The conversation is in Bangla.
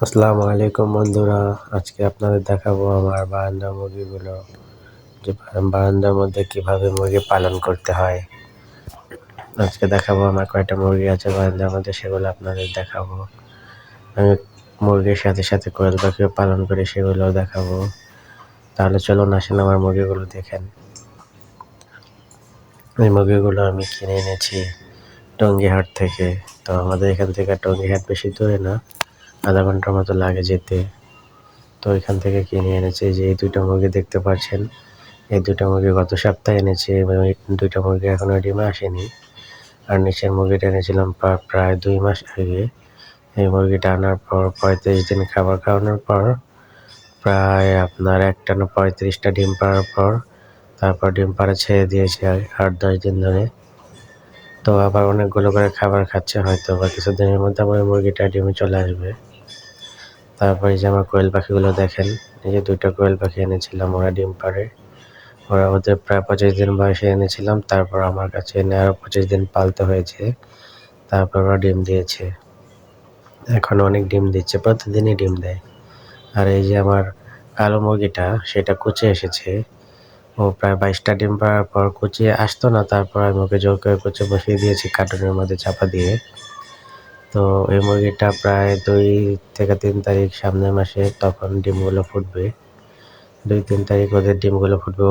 আসসালামু আলাইকুম বন্ধুরা, আজকে আপনাদের দেখাবো আমার বারান্দার মুরগিগুলো, যে বারান্দার মধ্যে কিভাবে মুরগি পালন করতে হয়। আজকে দেখাবো আমার কয়টা মুরগি আছে বারান্দার মধ্যে, সেগুলো আপনাদের দেখাবো। আমি মুরগির সাথে সাথে কোয়েল পাখিও পালন করি, সেগুলোও দেখাবো। তাহলে চলুন আসেন আমার মুরগিগুলো দেখেন। এই মুরগিগুলো আমি কিনে এনেছি টঙ্গীহাট থেকে। তো আমাদের এখান থেকে টঙ্গীহাট বেশি দূরে না, আধা ঘন্টার মতো লাগে যেতে। তো এখান থেকে কিনে এনেছি। যে এই দুইটা মুরগি দেখতে পাচ্ছেন, এই দুইটা মুরগি গত সপ্তাহে এনেছি এবং এই দুইটা মুরগি এখনো ডিমে আসেনি। আর নিচের মুরগিটা এনেছিলাম প্রায় 2 মাস আগে। এই মুরগিটা আনার পর 35 দিন খাবার খাওয়ানোর পর প্রায় আপনার একটানা 35টা ডিম পাড়ার পর তারপর ডিম পাড়া ছেড়ে দিয়েছে 8-10 দিন ধরে। তো আবার অনেকগুলো করে খাবার খাচ্ছে, হয়তো বা কিছুদিনের মধ্যে আমার মুরগিটা ডিমে চলে আসবে। তারপরে যে আমার কোয়েল পাখিগুলো দেখেন, এই যে 2টা কোয়েল পাখি এনেছিলাম, ওরা ডিম পাড়ে। ওদের প্রায় 25 দিন বয়সে এনেছিলাম, তারপর আমার কাছে এনে আরও 25 দিন পালতে হয়েছে, তারপর ওরা ডিম দিয়েছে। এখন অনেক ডিম দিচ্ছে, প্রতিদিনই ডিম দেয়। আর এই যে আমার কালো মুরগিটা, সেটা কুচে এসেছে। ও প্রায় 22টা ডিম পাড়ার পর কুচিয়ে আসতো না, তারপর আমি ওকে জোর করে কুচে বসিয়ে দিয়েছি কার্টুনের মধ্যে চাপা দিয়ে। তো এই মুরগিটা প্রায় 2 থেকে 3 তারিখ সামনের মাসে তখন ডিমগুলো ফুটবে। 2-3 তারিখ ওদের ডিমগুলো ফুটবে।